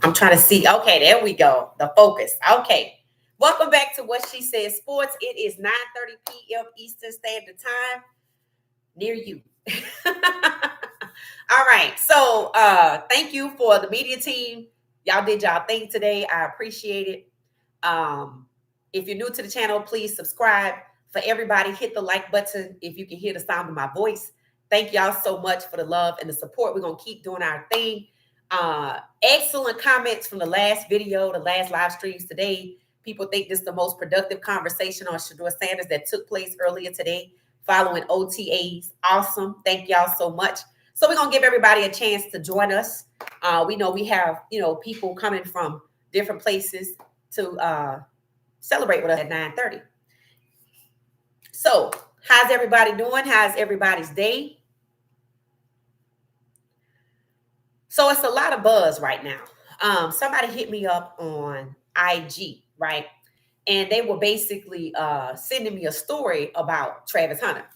I'm trying to see. Okay, there we go. The focus. Okay. Welcome back to What She Said Sports. It is 9:30 p.m. Eastern Standard Time near you. All right. So thank you for the media team. Y'all did y'all thing today. I appreciate it. If you're new to the channel, please subscribe. For everybody, hit the like button if you can hear the sound of my voice. Thank y'all so much for the love and the support. We're going to keep doing our thing. Excellent comments from the last video, the last live streams today. People think this is the most productive conversation on Shador Sanders that took place earlier today following OTAs. Awesome. Thank y'all so much. So we're going to give everybody a chance to join us. We know we have, people coming from different places to celebrate with us at 9:30. So how's everybody doing? How's everybody's day? So it's a lot of buzz right now. Somebody hit me up on IG, right? And they were basically sending me a story about Travis Hunter.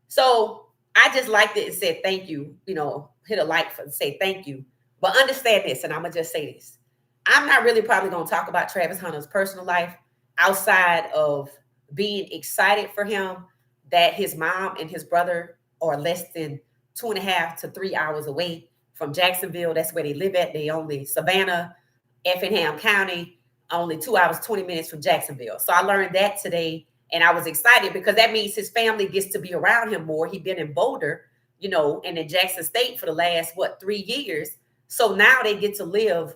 So I just liked it and said thank you, hit a like for say thank you. But understand this, and I'm going to just say this. I'm not really probably going to talk about Travis Hunter's personal life outside of being excited for him that his mom and his brother are less than 2.5 to 3 hours away from Jacksonville. That's where they live at. They only Savannah, Effingham County, only 2 hours, 20 minutes from Jacksonville. So I learned that today, and I was excited because that means his family gets to be around him more. He's been in Boulder, and in Jackson State for the last, 3 years. So now they get to live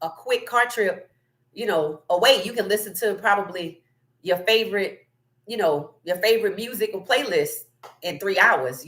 a quick car trip, away. You can listen to probably your favorite music or playlist in 3 hours,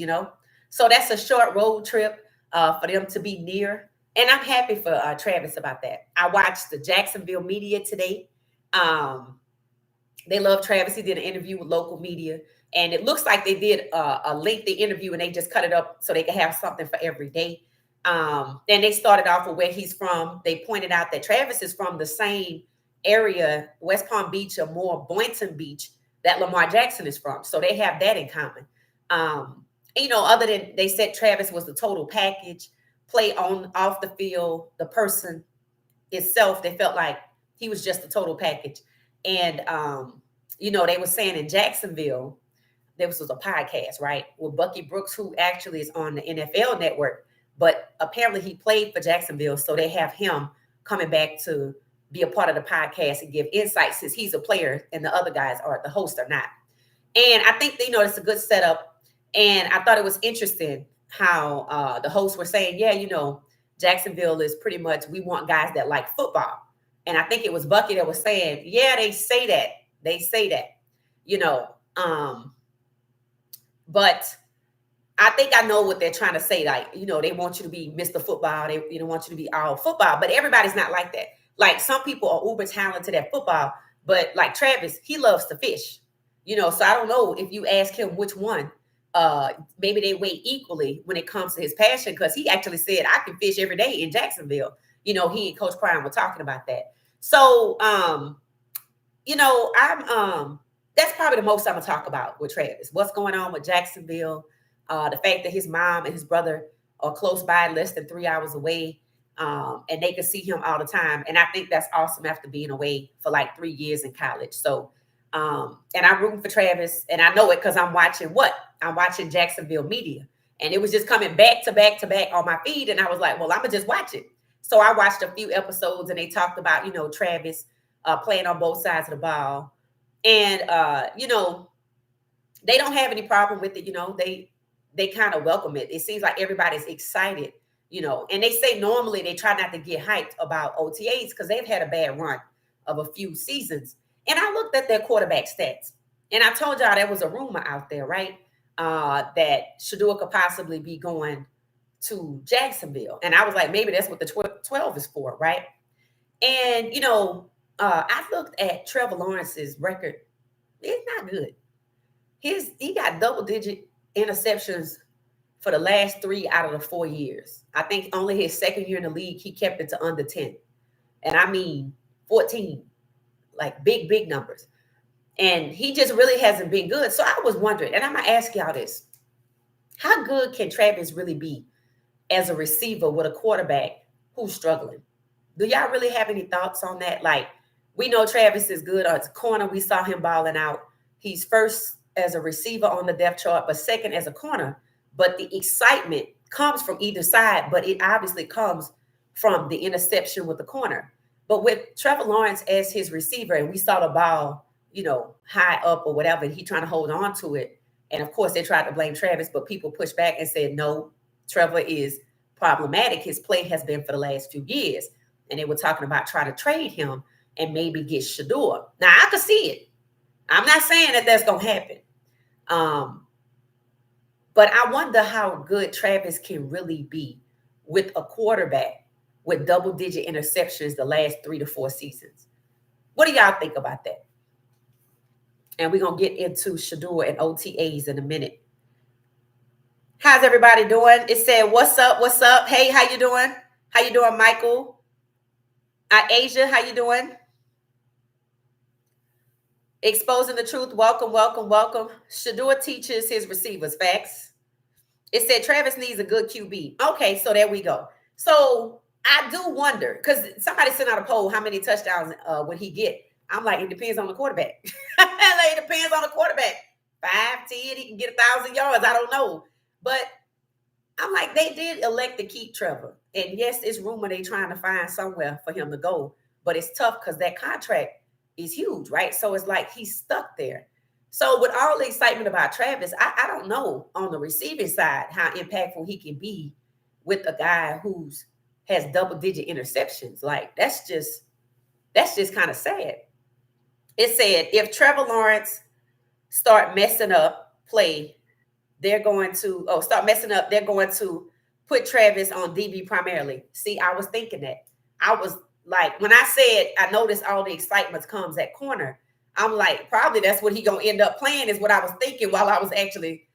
So that's a short road trip for them to be near. And I'm happy for Travis about that. I watched the Jacksonville media today. They love Travis. He did an interview with local media. And it looks like they did a lengthy interview and they just cut it up so they could have something for every day. And they started off with where he's from. They pointed out that Travis is from the same area, West Palm Beach or more Boynton Beach, that Lamar Jackson is from. So they have that in common. Other than they said Travis was the total package, play on, off the field, the person itself, they felt like he was just a total package. And, they were saying in Jacksonville, there was a podcast, right, with Bucky Brooks, who actually is on the NFL network, but apparently he played for Jacksonville. So they have him coming back to be a part of the podcast and give insight since he's a player and the other guys are the host or not. And I think, it's a good setup. And I thought it was interesting how the hosts were saying, Jacksonville is pretty much, we want guys that like football. And I think it was Bucky that was saying, yeah, they say that. But I think I know what they're trying to say. Like, they want you to be Mr. Football. They don't want you to be all football. But everybody's not like that. Like, some people are uber talented at football. But like Travis, he loves to fish. So I don't know if you ask him which one. Maybe they weigh equally when it comes to his passion, because he actually said, I can fish every day in Jacksonville. He and Coach Crown were talking about that. So, I'm that's probably the most I'm gonna talk about with Travis. What's going on with Jacksonville? The fact that his mom and his brother are close by, less than 3 hours away, and they can see him all the time. And I think that's awesome after being away for like 3 years in college. So, and I'm rooting for Travis, and I know it because I'm watching Jacksonville media, and it was just coming back to back to back on my feed, and I was like, well, I'm gonna just watch it. So I watched a few episodes, and they talked about Travis playing on both sides of the ball, and they don't have any problem with it. They kind of welcome it. It seems like everybody's excited, and they say normally they try not to get hyped about OTAs because they've had a bad run of a few seasons. And I looked at their quarterback stats, and I told y'all there was a rumor out there, right, that Shedeur could possibly be going to Jacksonville. And I was like, maybe that's what the 12 is for, right? And, I looked at Trevor Lawrence's record. It's not good. He got double-digit interceptions for the last 3 out of the 4 years. I think only his second year in the league, he kept it to under 10. And I mean 14. Like big numbers. And he just really hasn't been good. So I was wondering, and I'm going to ask y'all this. How good can Travis really be as a receiver with a quarterback who's struggling. Do y'all really have any thoughts on that? Like, we know Travis is good as a corner. We saw him balling out. He's first as a receiver on the depth chart, but second as a corner. But the excitement comes from either side, but it obviously comes from the interception with the corner. But with Trevor Lawrence as his receiver, and we saw the ball, high up or whatever, and he trying to hold on to it. And of course, they tried to blame Travis, but people pushed back and said, no, Trevor is problematic. His play has been for the last few years. And they were talking about trying to trade him and maybe get Shedeur. Now, I could see it. I'm not saying that that's going to happen. But I wonder how good Travis can really be with a quarterback with double-digit interceptions the last 3 to 4 seasons. What do y'all think about that? And we're going to get into Shedeur and OTAs in a minute. How's everybody doing? It said, what's up? What's up? Hey, how you doing? How you doing, Michael? Asia, how you doing? Exposing the truth. Welcome, welcome, welcome. Shedeur teaches his receivers. Facts. It said Travis needs a good QB. Okay, so there we go. So I do wonder, because somebody sent out a poll, how many touchdowns would he get? I'm like, it depends on the quarterback. Like, it depends on the quarterback. 5, 10, he can get 1,000 yards. I don't know. But I'm like, they did elect to keep Trevor. And yes, it's rumor they trying to find somewhere for him to go. But it's tough because that contract is huge, right? So it's like he's stuck there. So with all the excitement about Travis, I don't know on the receiving side how impactful he can be with a guy who's has double-digit interceptions. Like, that's just kind of sad. It said if Trevor Lawrence start messing up play, they're going to put Travis on DB primarily. See, I was thinking that. I was like, when I said I noticed all the excitement comes at corner, I'm like, probably that's what he gonna end up playing is what I was thinking while I was actually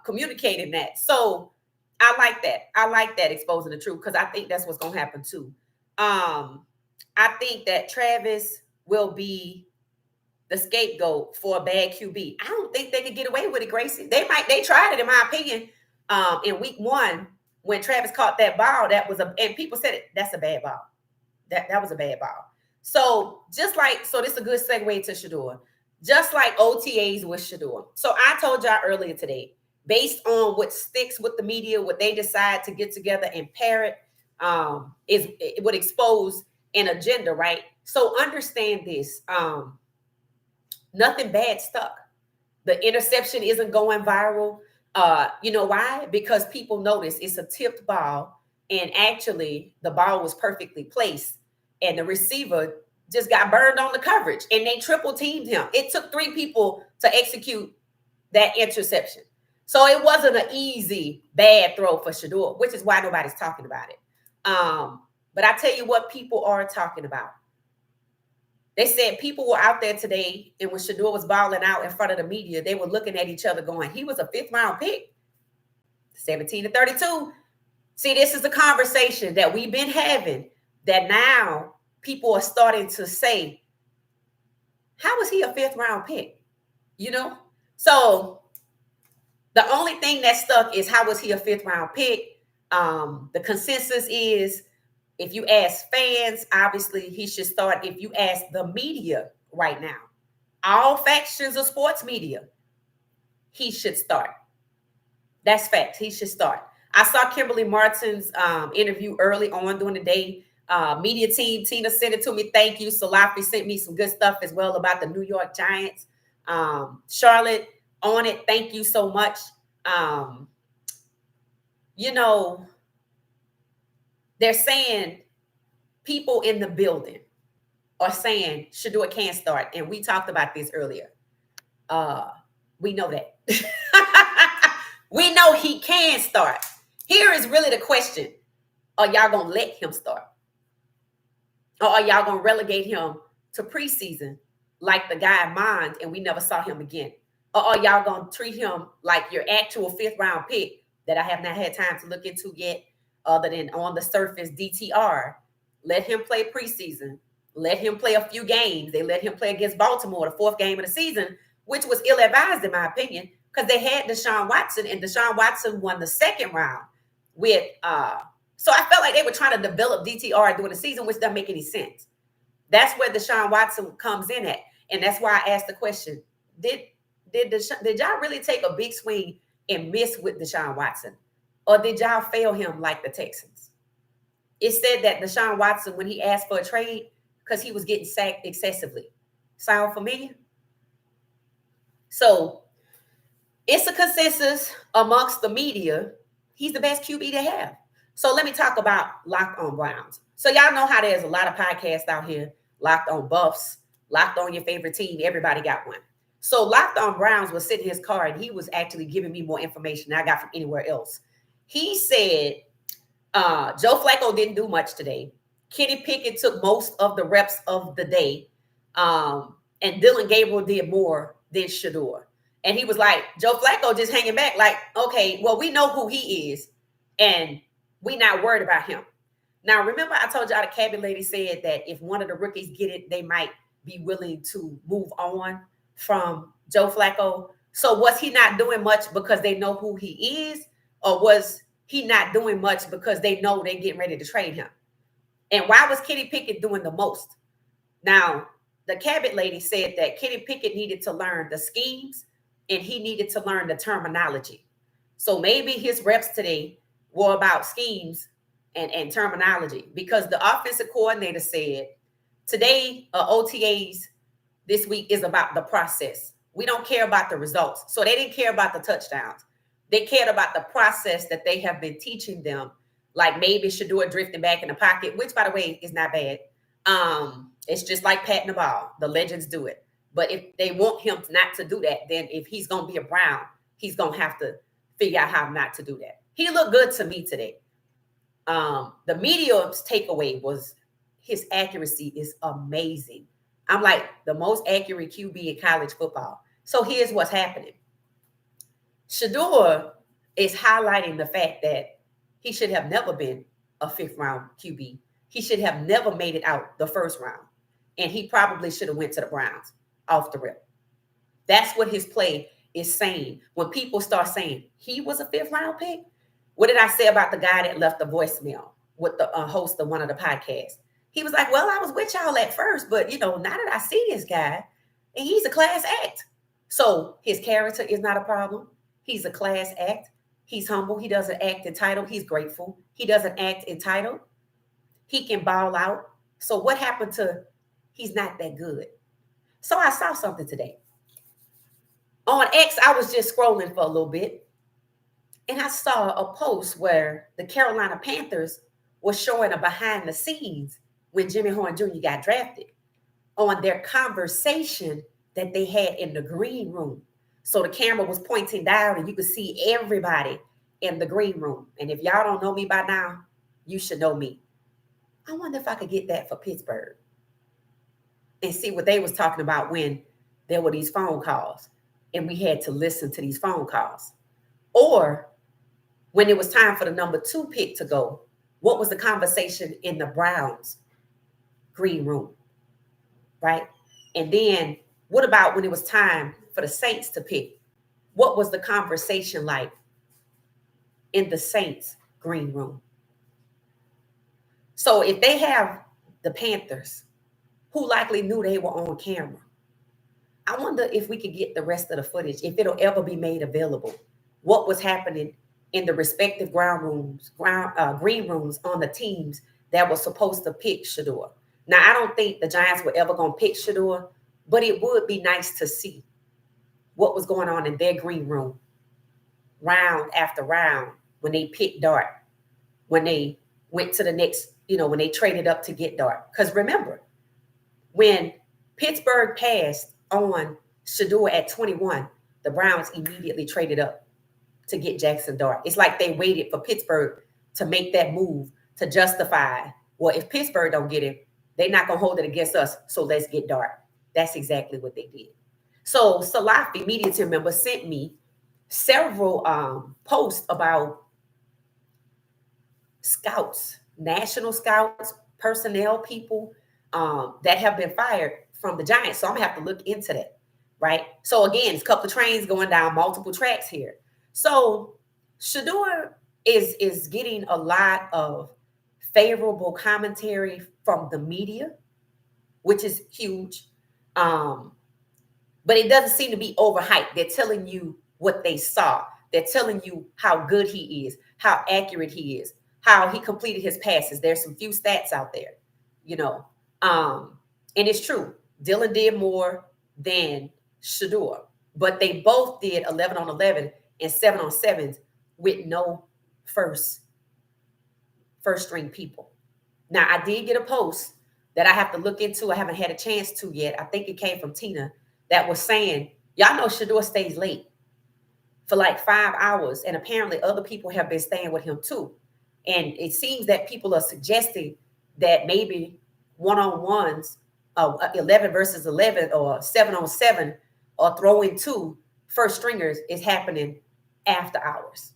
communicating that. So I like that. I like that, exposing the truth, because I think that's what's gonna happen too. I think that Travis will be the scapegoat for a bad QB. I don't think they can get away with it, Gracie. They tried it, in my opinion, in week 1 when Travis caught that ball. And people said it, that's a bad ball. That was a bad ball. So this is a good segue to Shedeur. Just like OTAs with Shedeur. So I told y'all earlier today, based on what sticks with the media, what they decide to get together and parrot, it would expose an agenda, right? So understand this. Nothing bad stuck. The interception isn't going viral. You know why? Because people notice it's a tipped ball, and actually the ball was perfectly placed, and the receiver just got burned on the coverage, and they triple teamed him. It took 3 people to execute that interception. So it wasn't an easy bad throw for Shedeur, which is why nobody's talking about it. But I tell you what people are talking about. They said people were out there today, and when Shedeur was balling out in front of the media, they were looking at each other going, he was a 5th-round pick, 17-32. See, this is a conversation that we've been having that now people are starting to say, how was he a 5th-round pick? So the only thing that stuck is how was he a 5th-round pick? The consensus is, if you ask fans, obviously he should start. If you ask the media right now, all factions of sports media, he should start. That's facts. He should start. I saw Kimberly Martin's interview early on during the day. Media team, Tina sent it to me. Thank you. Salafi sent me some good stuff as well about the New York Giants. Charlotte on it. Thank you so much. They're saying people in the building are saying Shedeur can't start. And we talked about this earlier. We know that. We know he can start. Here is really the question. Are y'all going to let him start? Or are y'all going to relegate him to preseason like the guy in Mond and we never saw him again? Or are y'all going to treat him like your actual 5th-round pick that I have not had time to look into yet, other than on the surface DTR? Let him play preseason. Let him play a few games. They let him play against Baltimore, the 4th game of the season, which was ill-advised in my opinion, because they had Deshaun Watson, and Deshaun Watson won the 2nd round with so I felt like they were trying to develop DTR during the season, which doesn't make any sense. That's where Deshaun Watson comes in at. And that's why I asked the question, did y'all really take a big swing and miss with Deshaun Watson? Or did y'all fail him like the Texans? It said that Deshaun Watson, when he asked for a trade, because he was getting sacked excessively. Sound familiar? So it's a consensus amongst the media. He's the best QB to have. So let me talk about Locked on Browns. So y'all know how there's a lot of podcasts out here, Locked on Buffs, Locked on your favorite team. Everybody got one. So Locked on Browns was sitting in his car, and he was actually giving me more information than I got from anywhere else. He said Joe Flacco didn't do much today. Kenny Pickett took most of the reps of the day. And Dylan Gabriel did more than Shedeur. And he was like, Joe Flacco just hanging back like, okay, well, we know who he is, and we not worried about him. Now, remember I told y'all the cabinet lady said that if one of the rookies get it, they might be willing to move on from Joe Flacco. So was he not doing much because they know who he is, or was he not doing much because they know they're getting ready to trade him? And why was Kenny Pickett doing the most? Now, the cabinet lady said that Kenny Pickett needed to learn the schemes and he needed to learn the terminology. So maybe his reps today were about schemes and terminology, because the offensive coordinator said today OTAs this week is about the process. We don't care about the results. So they didn't care about the touchdowns. They cared about the process that they have been teaching them, like maybe Shedeur drifting back in the pocket, which, by the way, is not bad. It's just like patting the ball. The legends do it. But if they want him not to do that, then if he's going to be a Brown, he's going to have to figure out how not to do that. He looked good to me today. The media's takeaway was his accuracy is amazing. I'm like the most accurate QB in college football. So here's what's happening. Shedeur is highlighting the fact that he should have never been a 5th round QB. He should have never made it out the 1st round. And he probably should have went to the Browns off the rip. That's what his play is saying. When people start saying he was a 5th round pick, what did I say about the guy that left the voicemail with the host of one of the podcasts? He was like, well, I was with y'all at first, but, now that I see this guy, and he's a class act. So his character is not a problem. He's a class act. He's humble. He doesn't act entitled. He's grateful. He doesn't act entitled. He can ball out. So what happened to he's not that good? So I saw something today. On X, I was just scrolling for a little bit, and I saw a post where the Carolina Panthers was showing a behind the scenes when Jimmy Horn Jr. got drafted on their conversation that they had in the green room. So the camera was pointing down and you could see everybody in the green room. And if y'all don't know me by now, you should know me. I wonder if I could get that for Pittsburgh and see what they was talking about when there were these phone calls and we had to listen to these phone calls. Or when it was time for the number 2 pick to go, what was the conversation in the Browns green room, right? And then what about when it was time for the Saints to pick? What was the conversation like in the Saints green room? So if they have the Panthers, who likely knew they were on camera, I wonder if we could get the rest of the footage, if it'll ever be made available, what was happening in the respective green rooms on the teams that were supposed to pick Shedeur. Now, I don't think the Giants were ever going to pick Shedeur, but it would be nice to see what was going on in their green room round after round when they picked Dart, when they went to the next, when they traded up to get Dart. Because remember, when Pittsburgh passed on Shedeur at 21, the Browns immediately traded up to get Jackson Dart. It's like they waited for Pittsburgh to make that move to justify, well, if Pittsburgh don't get him, they're not going to hold it against us, so let's get Dart. That's exactly what they did. So Salafi, media team member, sent me several posts about scouts, national scouts, personnel people that have been fired from the Giants. So I'm going to have to look into that, right? So again, it's a couple of trains going down multiple tracks here. So Shedeur is getting a lot of favorable commentary from the media, which is huge. Um, but it doesn't seem to be overhyped. They're telling you what they saw. They're telling you how good he is, how accurate he is, how he completed his passes. There's some few stats out there, you know. And it's true. Dylan did more than Shedeur, but they both did 11 on 11 and 7 on 7s with no first string people. Now, I did get a post that I have to look into. I haven't had a chance to yet. I think it came from Tina that was saying, y'all know Shador stays late for like 5 hours. And apparently other people have been staying with him too. And it seems that people are suggesting that maybe one-on-ones, 11 versus 11 or 7 on 7 or throw in two first stringers is happening after hours.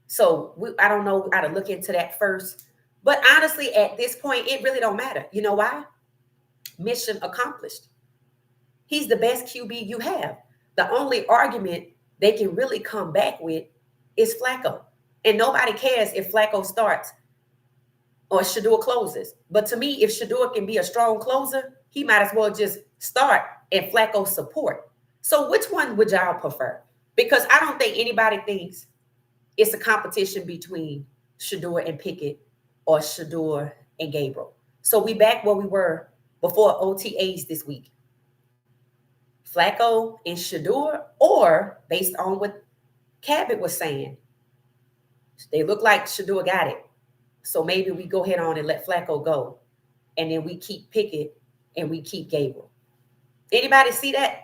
So I don't know how to look into that first. But honestly, at this point, it really don't matter. You know why? Mission accomplished. He's the best QB you have. The only argument they can really come back with is Flacco. And nobody cares if Flacco starts or Shedeur closes. But to me, if Shedeur can be a strong closer, he might as well just start and Flacco support. So which one would y'all prefer? Because I don't think anybody thinks it's a competition between Shedeur and Pickett or Shedeur and Gabriel. So we back where we were before OTAs this week. Flacco and Shedeur, or based on what Cabot was saying, they look like Shedeur got it. So maybe we go ahead on and let Flacco go. And then we keep Pickett and we keep Gabriel. Anybody see that?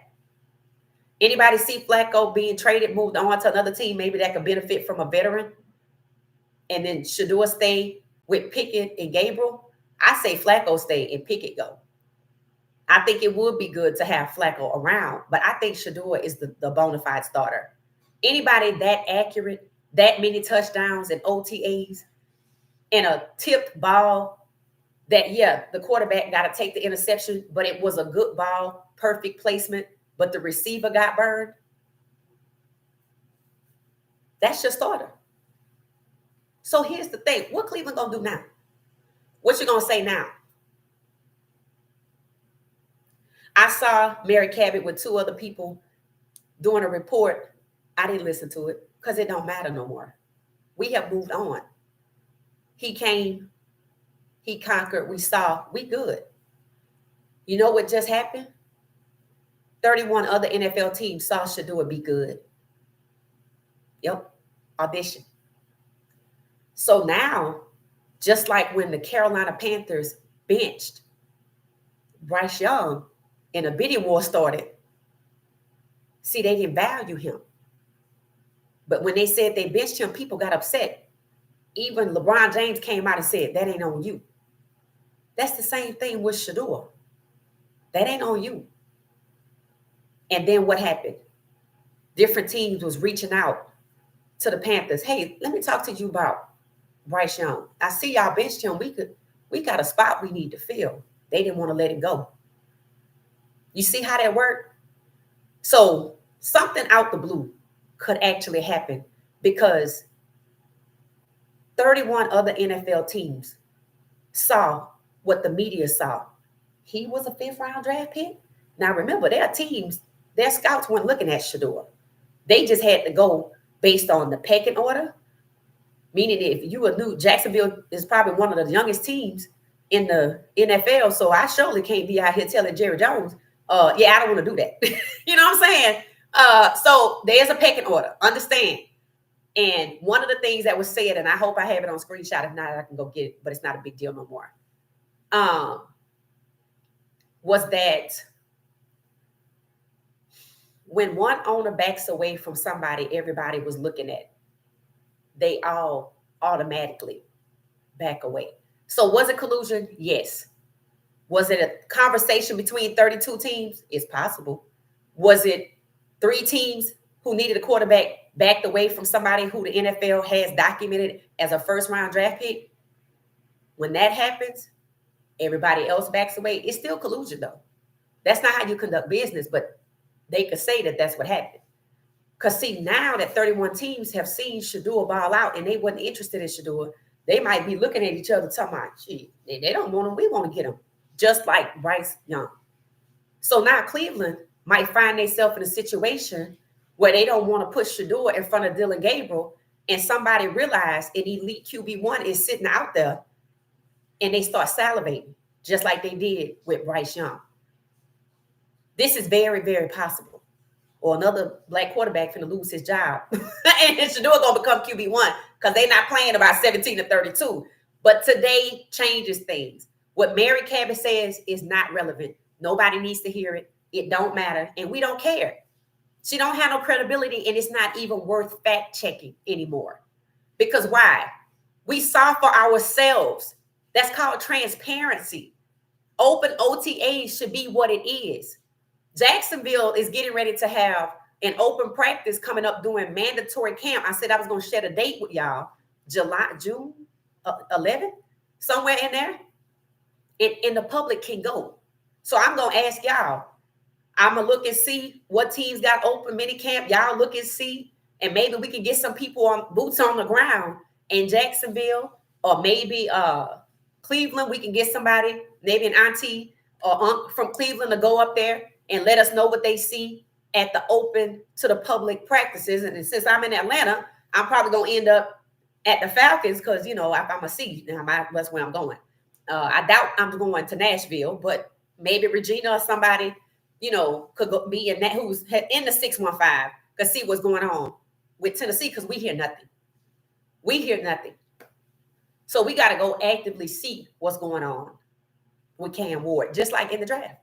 Anybody see Flacco being traded, moved on to another team, maybe that could benefit from a veteran? And then Shedeur stay with Pickett and Gabriel? I say Flacco stay and Pickett go. I think it would be good to have Flacco around, but I think Shedeur is the bona fide starter. Anybody that accurate, that many touchdowns and OTAs, and a tipped ball that, yeah, the quarterback got to take the interception, but it was a good ball, perfect placement, but the receiver got burned. That's your starter. So here's the thing. What Cleveland going to do now? What you going to say now? I saw Mary Cabot with two other people doing a report. I didn't listen to it because it don't matter no more. We have moved on. He came, he conquered, we saw, we good. You know what just happened? 31 other NFL teams saw Shedeur be good. Yep, audition. So now, just like when the Carolina Panthers benched Bryce Young and a bidding war started, see, they didn't value him. But when they said they benched him, people got upset. Even LeBron James came out and said, that ain't on you. That's the same thing with Shedeur. That ain't on you. And then what happened? Different teams was reaching out to the Panthers. Hey, let me talk to you about Bryce Young. I see y'all benched him. We got a spot we need to fill. They didn't want to let him go. You see how that worked? So something out the blue could actually happen because 31 other NFL teams saw what the media saw. He was a 5th round draft pick. Now remember, their teams, their scouts weren't looking at Shedeur. They just had to go based on the pecking order. Meaning if you were new, Jacksonville is probably one of the youngest teams in the NFL. So I surely can't be out here telling Jerry Jones, yeah, I don't want to do that. You know what I'm saying? So there's a pecking order. Understand. And one of the things that was said, and I hope I have it on screenshot. If not, I can go get it, but it's not a big deal no more. Was that when one owner backs away from somebody everybody was looking at, they all automatically back away. So was it collusion? Yes. Was it a conversation between 32 teams? It's possible. Was it 3 teams who needed a quarterback backed away from somebody who the NFL has documented as a 1st round draft pick? When that happens, everybody else backs away. It's still collusion though. That's not how you conduct business, but they could say that that's what happened. Because see, now that 31 teams have seen Shedeur ball out and they wasn't interested in Shedeur, they might be looking at each other talking about, gee, they don't want him, we want to get him. Just like Bryce Young. So now Cleveland might find themselves in a situation where they don't want to put Shedeur in front of Dylan Gabriel, and somebody realize an elite QB1 is sitting out there, and they start salivating, just like they did with Bryce Young. This is very, very possible. Or another black quarterback finna lose his job. And Shedeur gonna become QB1 because they're not playing about 17-32. But today changes things. What Mary Cabot says is not relevant. Nobody needs to hear it. It don't matter. And we don't care. She don't have no credibility, and it's not even worth fact checking anymore. Because why? We saw for ourselves. That's called transparency. Open OTAs should be what it is. Jacksonville is getting ready to have an open practice coming up during mandatory camp. I said I was going to share a date with y'all. June 11th, somewhere in there. And the public can go. So I'm going to ask y'all. I'm going to look and see what teams got open mini camp. Y'all look and see. And maybe we can get some people on boots on the ground in Jacksonville, or maybe Cleveland. We can get somebody, maybe an auntie or aunt from Cleveland, to go up there and let us know what they see at the open to the public practices. And since I'm in Atlanta, I'm probably going to end up at the Falcons because, I'm a C. That's where I'm going. I doubt I'm going to Nashville, but maybe Regina or somebody, could be in that, who's in the 615, could see what's going on with Tennessee, because we hear nothing. We hear nothing. So we got to go actively see what's going on with Cam Ward, just like in the draft.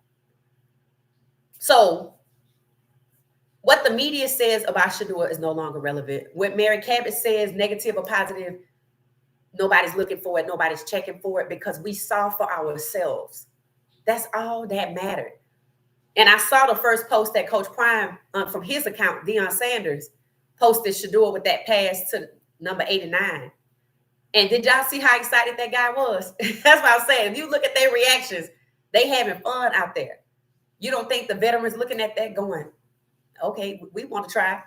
So what the media says about Shedeur is no longer relevant. What Mary Cabot says, negative or positive, nobody's looking for it. Nobody's checking for it, because we saw for ourselves. That's all that mattered. And I saw the first post that Coach Prime, from his account, Deion Sanders, posted Shedeur with that pass to number 89. And did y'all see how excited that guy was? That's what I'm saying. If you look at their reactions, they having fun out there. You don't think the veterans looking at that going, okay, we want to try.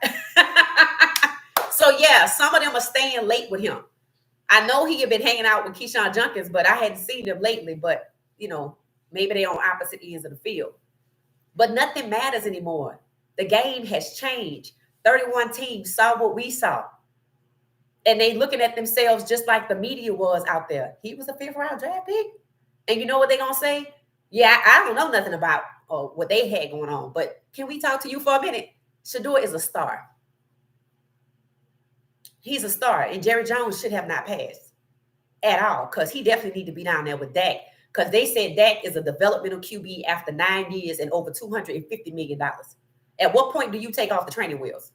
So, yeah, some of them are staying late with him. I know he had been hanging out with Keyshawn Junkins, but I hadn't seen them lately. But, maybe they're on opposite ends of the field. But nothing matters anymore. The game has changed. 31 teams saw what we saw. And they looking at themselves just like the media was out there. He was a 5th-round draft pick. And you know what they're going to say? Yeah, I don't know nothing about what they had going on. But can we talk to you for a minute? Shedeur is a star. He's a star. And Jerry Jones should have not passed at all, because he definitely need to be down there with Dak. Because they said Dak is a developmental QB after 9 years and over $250 million. At what point do you take off the training wheels?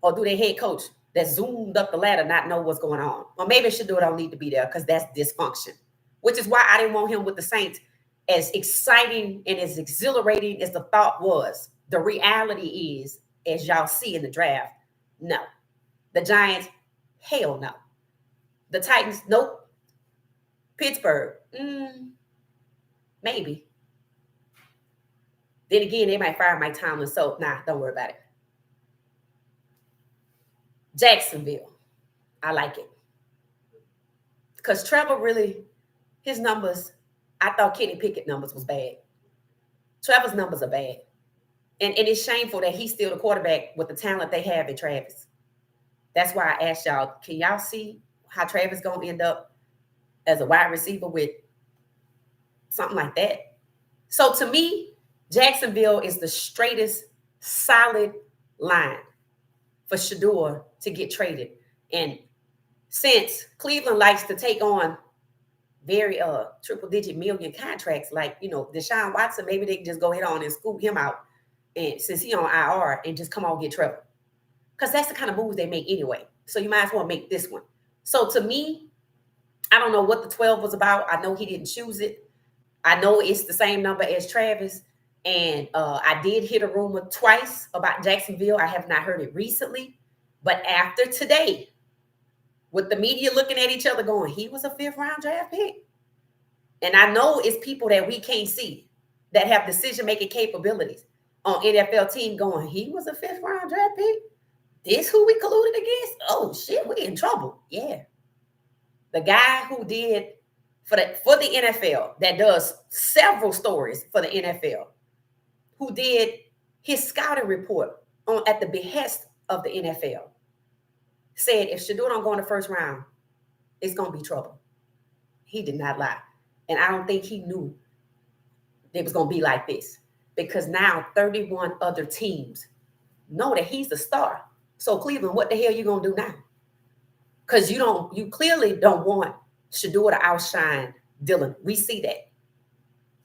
Or do their head coach that zoomed up the ladder not know what's going on? Or maybe Shedeur don't need to be there because that's dysfunction. Which is why I didn't want him with the Saints. As exciting and as exhilarating as the thought was, the reality is, as y'all see in the draft, no. The Giants, hell no. The Titans, nope. Pittsburgh, maybe. Then again, they might fire Mike Tomlin, so don't worry about it. Jacksonville, I like it. Because Trevor really, his numbers, I thought Kenny Pickett's numbers was bad. Trevor's numbers are bad. And it's shameful that he's still the quarterback with the talent they have in Travis. That's why I asked y'all, can y'all see how Travis going to end up as a wide receiver with something like that? So to me, Jacksonville is the straightest, solid line for Shedeur to get traded. And since Cleveland likes to take on very triple-digit million contracts, like, Deshaun Watson, maybe they can just go ahead on and scoop him out, and since he on IR, and just come on get Trevor. Because that's the kind of moves they make anyway. So you might as well make this one. So to me, I don't know what the 12 was about. I know he didn't choose it. I know it's the same number as Travis. And I did hear the rumor twice about Jacksonville. I have not heard it recently. But after today, with the media looking at each other going, he was a 5th-round draft pick. And I know it's people that we can't see that have decision-making capabilities. on NFL team going, he was a 5th round draft pick. This who we colluded against? Oh shit, we in trouble. Yeah. The guy who did for the NFL, that does several stories for the NFL, who did his scouting report on at the behest of the NFL, said if Shedeur don't go in the first round, it's gonna be trouble. He did not lie. And I don't think he knew it was gonna be like this. Because now 31 other teams know that he's the star. So Cleveland, what the hell you gonna do now? Because you clearly don't want Shedeur to outshine Dylan. We see that.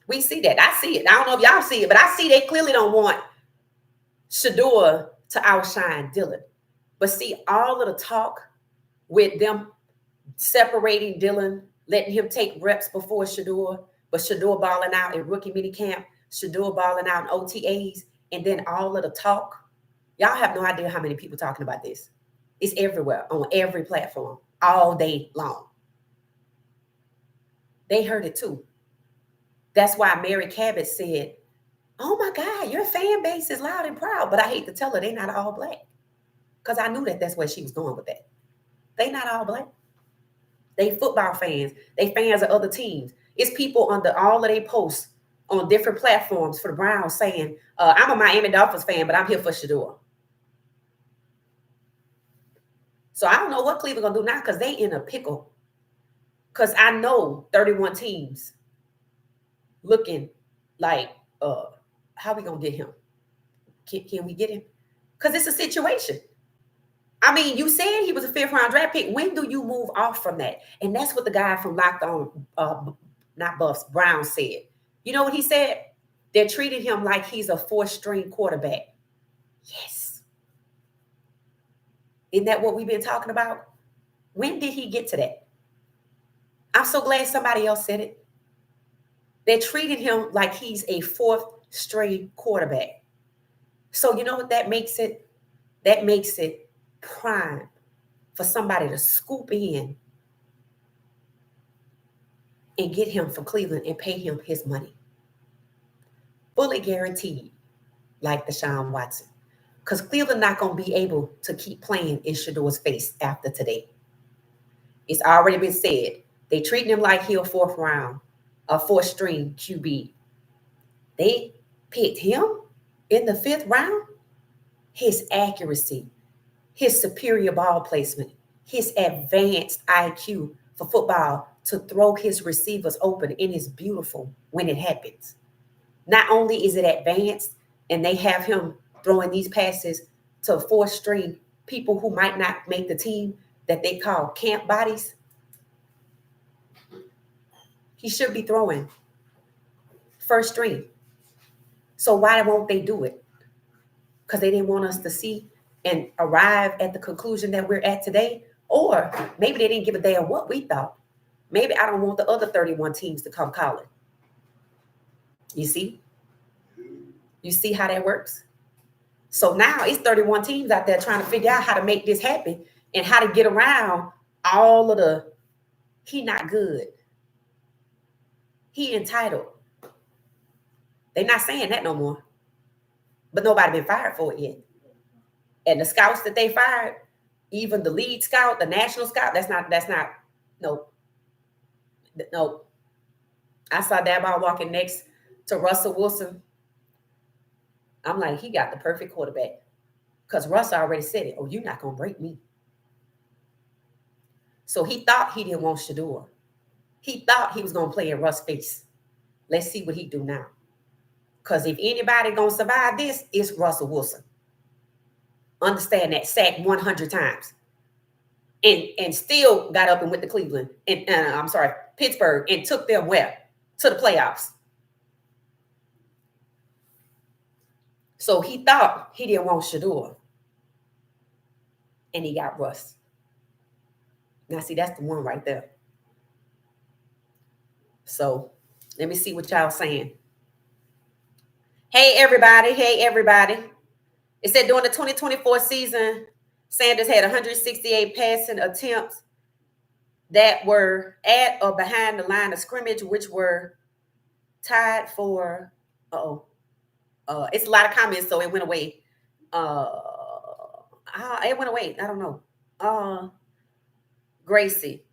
We see that. I see it. I don't know if y'all see it, but I see they clearly don't want Shedeur to outshine Dylan. But see, all of the talk with them separating Dylan, letting him take reps before Shedeur, but Shedeur balling out in rookie minicamp, Shedeur balling out in OTAs, and then all of the talk. Y'all have no idea how many people talking about this. It's everywhere, on every platform, all day long. They heard it too. That's why Mary Cabot said, oh my God, your fan base is loud and proud. But I hate to tell her, they're not all black. Because I knew that that's where she was going with that. They not all black. They football fans. They fans of other teams. It's people under all of their posts on different platforms for the Browns saying, I'm a Miami Dolphins fan, but I'm here for Shedeur. So I don't know what Cleveland gonna do now because they in a pickle. Because I know 31 teams looking like, how we gonna get him? Can we get him? Because it's a situation. I mean, you said he was a 5th round draft pick. When do you move off from that? And that's what the guy from Locked On, not Buffs, Brown said. You know what he said? They're treating him like he's a 4th-string quarterback. Yes. Isn't that what we've been talking about? When did he get to that? I'm so glad somebody else said it. They're treating him like he's a 4th-string quarterback. So you know what that makes it? That makes it prime for somebody to scoop in and get him from Cleveland and pay him his money. Fully guaranteed, like Deshaun Watson. Because Cleveland not going to be able to keep playing in Shedeur's face after today. It's already been said. They treating him like he a 4th round, a 4th-string QB. They picked him in the 5th round. His accuracy, his superior ball placement, his advanced IQ for football to throw his receivers open, and it's beautiful when it happens. Not only is it advanced, and they have him throwing these passes to 4th-string people who might not make the team that they call camp bodies. He should be throwing 1st-string. So why won't they do it? Because they didn't want us to see and arrive at the conclusion that we're at today? Or maybe they didn't give a damn what we thought. Maybe I don't want the other 31 teams to come calling. You see? You see how that works? So now it's 31 teams out there trying to figure out how to make this happen and how to get around all of the, he not good. He entitled. They're not saying that no more. But nobody been fired for it yet. And the scouts that they fired, even the lead scout, the national scout, no. I saw Daboll walking next to Russell Wilson. I'm like, he got the perfect quarterback. Because Russ already said it. Oh, you're not going to break me. So he thought he didn't want Shedeur. He thought he was going to play in Russ' face. Let's see what he do now. Because if anybody going to survive this, it's Russell Wilson. Understand that. Sacked 100 times. And still got up and went to Cleveland. And Pittsburgh. And took them where? To the playoffs. So he thought he didn't want Shedeur. And he got Russ. Now, see, that's the one right there. So let me see what y'all saying. Hey, everybody. It said during the 2024 season, Sanders had 168 passing attempts that were at or behind the line of scrimmage, which were tied for, It's a lot of comments, so it went away. It went away. I don't know. Gracie,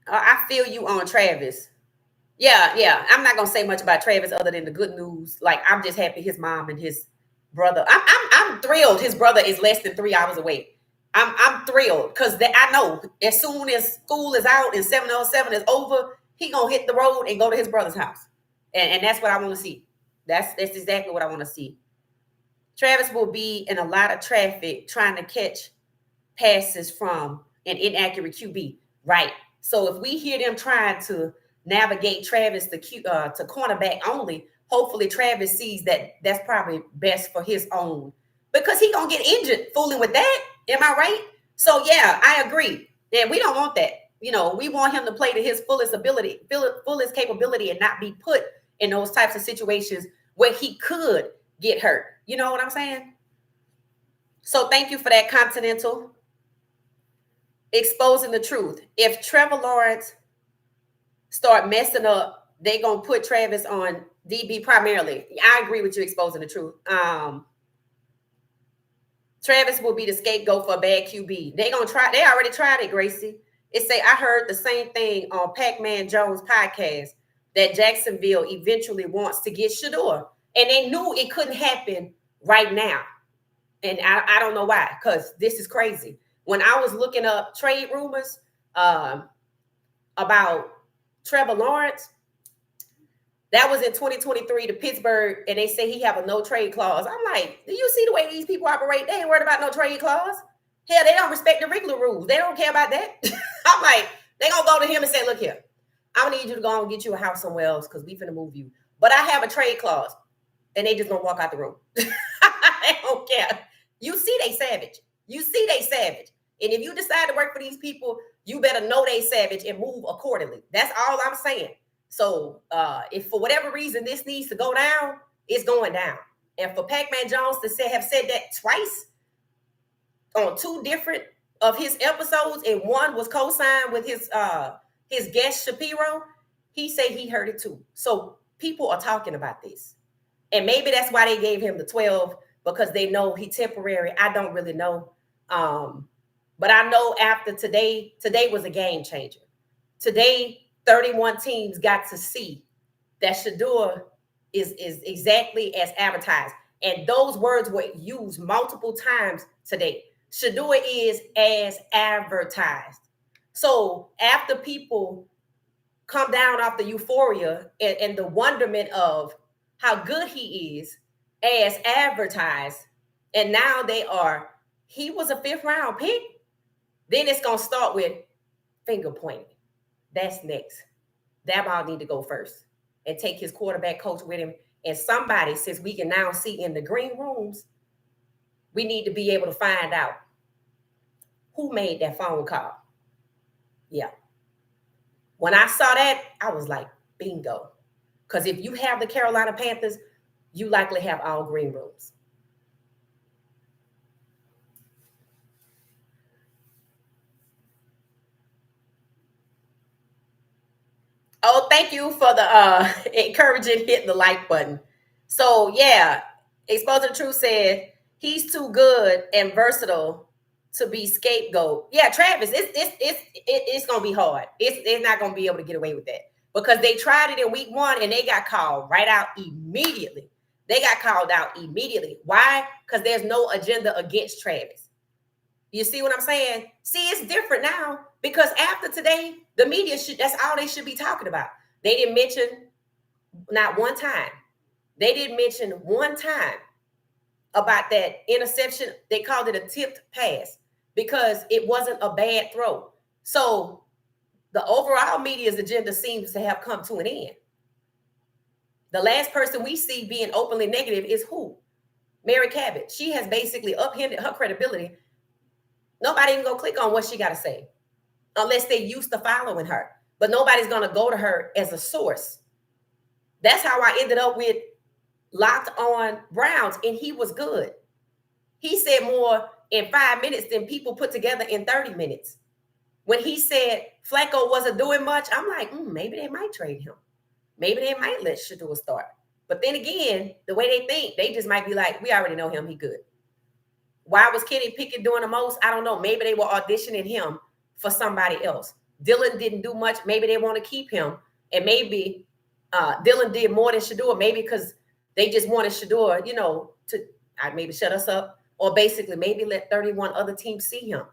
I feel you on Travis. Yeah. I'm not gonna say much about Travis other than the good news. Like, I'm just happy his mom and his brother. I'm thrilled. His brother is less than 3 hours away. I'm thrilled because I know as soon as school is out and 707 is over, he gonna hit the road and go to his brother's house, and that's what I want to see. That's exactly what I want to see. Travis will be in a lot of traffic trying to catch passes from an inaccurate QB, right? So if we hear them trying to navigate Travis to cornerback only, hopefully Travis sees that that's probably best for his own, because he gonna get injured fooling with that. Am I right? So yeah, I agree. And we don't want that. We want him to play to his fullest ability, fullest capability, and not be put in those types of situations where he could get hurt. You know what I'm saying? So thank you for that, Continental. Exposing the truth. If Trevor Lawrence start messing up, they gonna put Travis on DB primarily. I agree with you, exposing the truth. Travis will be the scapegoat for a bad QB. They already tried it, Gracie. It say, I heard the same thing on Pac-Man Jones' podcast, that Jacksonville eventually wants to get Shedeur. And they knew it couldn't happen right now. And I don't know why, because this is crazy. When I was looking up trade rumors about Trevor Lawrence, that was in 2023 to Pittsburgh, and they say he have a no trade clause. I'm like, do you see the way these people operate? They ain't worried about no trade clause. Hell, they don't respect the regular rules. They don't care about that. I'm like, they gonna go to him and say, look here, I'm gonna need you to go and get you a house somewhere else because we finna move you. But I have a trade clause. And they just gonna walk out the room. They don't care. You see they savage. And if you decide to work for these people, you better know they savage and move accordingly. That's all I'm saying. So if for whatever reason this needs to go down, it's going down. And for Pac-Man Jones to have said that twice on 2 different of his episodes, and one was co-signed with his guest Shapiro, he said he heard it too. So people are talking about this. And maybe that's why they gave him the 12, because they know he temporary. I don't really know. But I know after today was a game changer. Today, 31 teams got to see that Shedeur is exactly as advertised. And those words were used multiple times today. Shedeur is as advertised. So after people come down off the euphoria and the wonderment of how good he is as advertised, and now he was a 5th round pick, then it's going to start with finger pointing. That's next. That ball need to go first and take his quarterback coach with him. And somebody, since we can now see in the green rooms, we need to be able to find out who made that phone call. Yeah. When I saw that, I was like, bingo. Because if you have the Carolina Panthers, you likely have all green rooms. Oh, thank you for the encouraging hitting the like button. So yeah, Exposing the Truth said he's too good and versatile to be scapegoat. Yeah, Travis, it's gonna be hard. It's not gonna be able to get away with that, because they tried it in week 1 and they got called right out immediately. They got called out immediately. Why? Because there's no agenda against Travis. You see what I'm saying? See, it's different now, because after today, the media that's all they should be talking about. They didn't mention not one time. They didn't mention one time about that interception. They called it a tipped pass because it wasn't a bad throw. So the overall media's agenda seems to have come to an end. The last person we see being openly negative is who? Mary Cabot. She has basically upended her credibility. Nobody even gonna click on what she got to say unless they used to following her. But nobody's gonna go to her as a source. That's how I ended up with Locked On Browns, and he was good. He said more in 5 minutes than people put together in 30 minutes. When he said Flacco wasn't doing much, I'm like, maybe they might trade him. Maybe they might let Shedeur start. But then again, the way they think, they just might be like, we already know him, he good. Why was Kenny Pickett doing the most? I don't know. Maybe they were auditioning him for somebody else. Dylan didn't do much. Maybe they want to keep him. And maybe Dylan did more than Shedeur, maybe because they just wanted Shedeur, to maybe shut us up, or basically maybe let 31 other teams see him.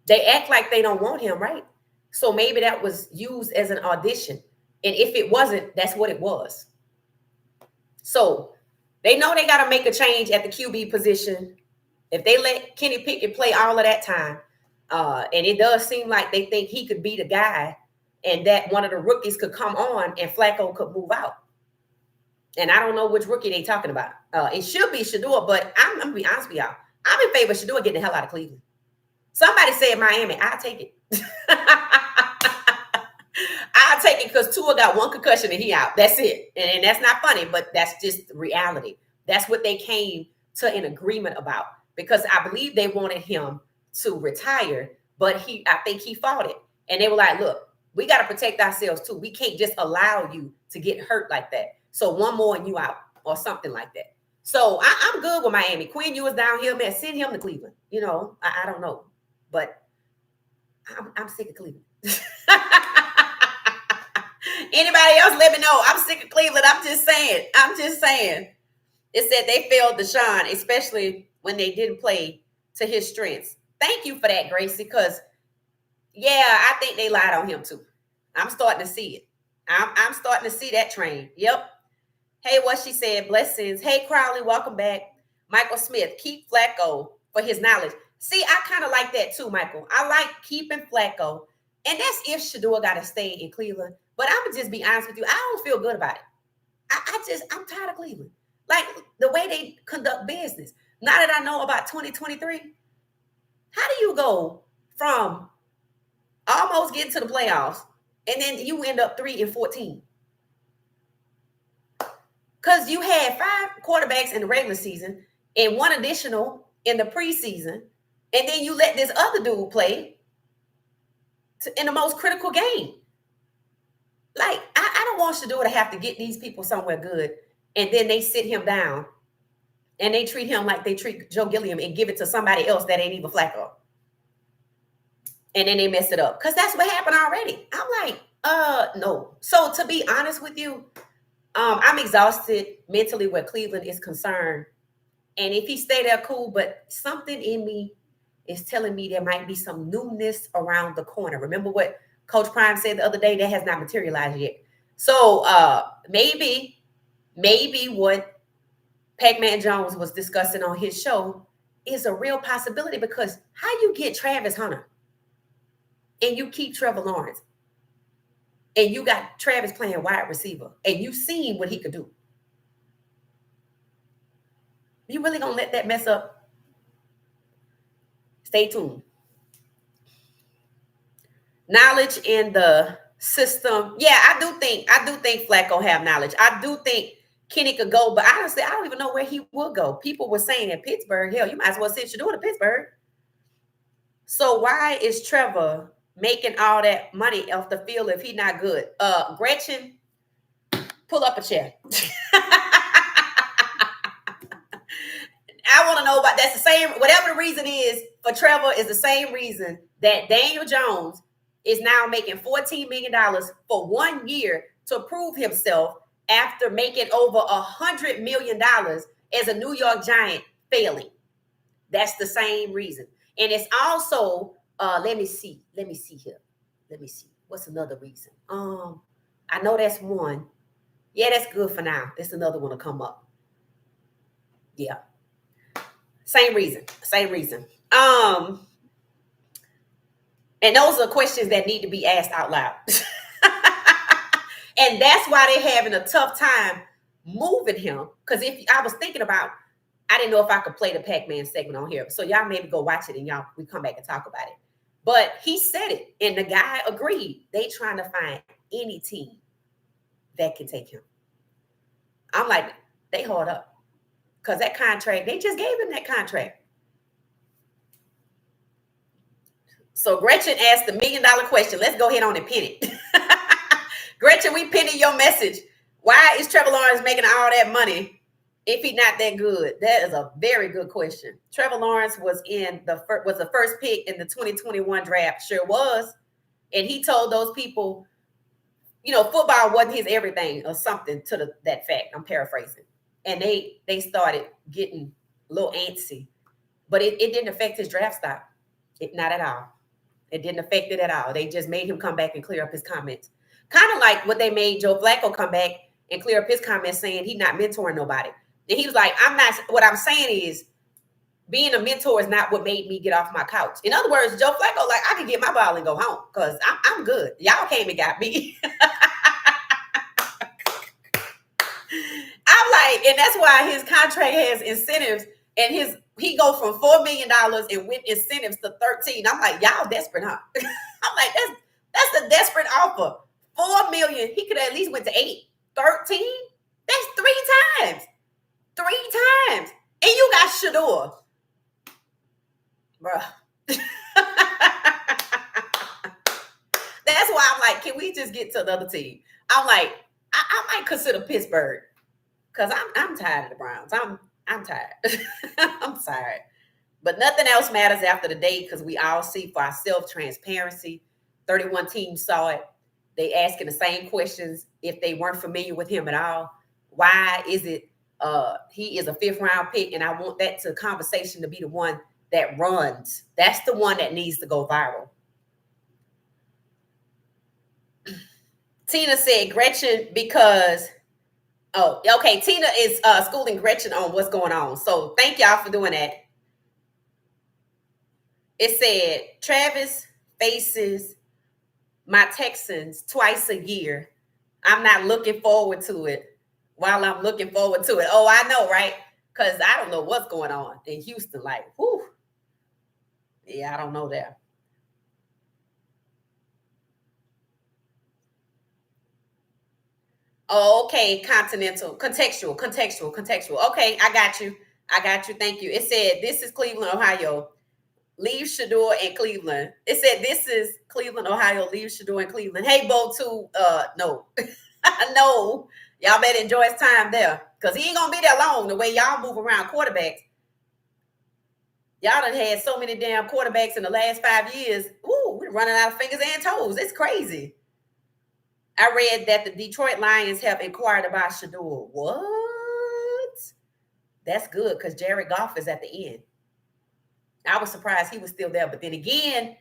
They act like they don't want him, right? So maybe that was used as an audition. And if it wasn't, that's what it was. So they know they got to make a change at the QB position. If they let Kenny Pickett play all of that time, and it does seem like they think he could be the guy, and that one of the rookies could come on and Flacco could move out. And I don't know which rookie they talking about. It should be Shedeur, but I'm going to be honest with y'all. I'm in favor of Shedeur getting the hell out of Cleveland. Somebody said Miami. I'll take it. I'll take it because Tua got one concussion and he out. That's it. And that's not funny, but that's just reality. That's what they came to an agreement about, because I believe they wanted him to retire, but I think he fought it. And they were like, look, we got to protect ourselves too. We can't just allow you to get hurt like that. So one more and you out, or something like that. So I'm good with Miami. Quinn Ewers down here, man, send him to Cleveland. I don't know. But I'm sick of Cleveland. Anybody else, let me know. I'm sick of Cleveland. I'm just saying. It said they failed Deshaun, especially when they didn't play to his strengths. Thank you for that, Gracie, because, I think they lied on him too. I'm starting to see it. I'm starting to see that train. Yep. Hey, what she said, blessings. Hey, Crowley, welcome back. Michael Smith, keep Flacco for his knowledge. See, I kind of like that too, Michael. I like keeping Flacco. And that's if Shedeur got to stay in Cleveland. But I'm going to just be honest with you. I don't feel good about it. I'm tired of Cleveland. Like the way they conduct business. Now that I know about 2023, how do you go from almost getting to the playoffs and then you end up 3-14? Because you had 5 quarterbacks in the regular season and 1 additional in the preseason. And then you let this other dude play in the most critical game. Like, I don't want Shedeur to have to get these people somewhere good. And then they sit him down and they treat him like they treat Joe Gilliam and give it to somebody else that ain't even Flacco. And then they mess it up. Because that's what happened already. I'm like, no. So to be honest with you, I'm exhausted mentally where Cleveland is concerned. And if he stay there, cool. But something in me is telling me there might be some newness around the corner. Remember what Coach Prime said the other day? That has not materialized yet. So maybe what Pac-Man Jones was discussing on his show is a real possibility, because how you get Travis Hunter and you keep Trevor Lawrence and you got Travis playing wide receiver and you've seen what he could do. You really gonna let that mess up? Stay tuned. Knowledge in the system. Yeah, I do think Flacco have knowledge. I do think Kenny could go, but honestly, I don't even know where he would go. People were saying in Pittsburgh, hell, you might as well send Shedeur to Pittsburgh. So why is Trevor making all that money off the field if he's not good? Gretchen, pull up a chair. I want to know about that's the same, whatever the reason is for Trevor is the same reason that Daniel Jones is now making $14 million for 1 year to prove himself after making over $100 million as a New York Giant failing. That's the same reason. And it's also, let me see here. Let me see. What's another reason? I know that's one. Yeah, that's good for now. There's another one to come up. Yeah. Same reason. And those are questions that need to be asked out loud. And that's why they're having a tough time moving him. Because if I was thinking about, I didn't know if I could play the Pac-Man segment on here. So y'all maybe go watch it and we come back and talk about it. But he said it and the guy agreed. They trying to find any team that can take him. I'm like, they hard up. Because that contract, they just gave him that contract. So Gretchen asked the $1 million question. Let's go ahead on and pin it. Gretchen, we pinned your message. Why is Trevor Lawrence making all that money if he's not that good? That is a very good question. Trevor Lawrence was the first pick in the 2021 draft. Sure was. And he told those people, football wasn't his everything or something to that fact. I'm paraphrasing. And they started getting a little antsy. But it didn't affect his draft stock. Not at all. It didn't affect it at all. They just made him come back and clear up his comments. Kind of like what they made Joe Flacco come back and clear up his comments saying he's not mentoring nobody. And he was like, what I'm saying is being a mentor is not what made me get off my couch. In other words, Joe Flacco, like, I can get my ball and go home because I'm good. Y'all came and got me. I'm like, and that's why his contract has incentives, and he go from $4 million and with incentives to 13. I'm like, y'all desperate, huh? I'm like, that's a desperate offer. 4 million, he could at least went to 8. 13? That's 3 times. 3 times. And you got Shedeur. Bruh. That's why I'm like, can we just get to another team? I'm like, I might consider Pittsburgh. Because I'm tired of the Browns. I'm tired. I'm tired. But nothing else matters after the day because we all see for ourselves transparency. 31 teams saw it. They asking the same questions if they weren't familiar with him at all. Why is it he is a 5th round pick, and I want that conversation to be the one that runs. That's the one that needs to go viral. Tina said Gretchen because... Oh, okay. Tina is schooling Gretchen on what's going on. So thank y'all for doing that. It said, Travis faces my Texans twice a year. I'm not looking forward to it while I'm looking forward to it. Oh, I know, right? Because I don't know what's going on in Houston. Like, whew. Yeah, I don't know that. Oh, okay. Contextual. Okay, I got you. Thank you. It said, this is Cleveland, Ohio. Leave Shedeur in Cleveland. It said, this is Cleveland, Ohio. Leave Shedeur in Cleveland. Hey, Bo, too. No. No. Y'all better enjoy his time there. Because he ain't going to be there long the way y'all move around quarterbacks. Y'all done had so many damn quarterbacks in the last 5 years. Ooh, we're running out of fingers and toes. It's crazy. I read that the Detroit Lions have inquired about Shedeur. What? That's good because Jared Goff is at the end. I was surprised he was still there. But then again,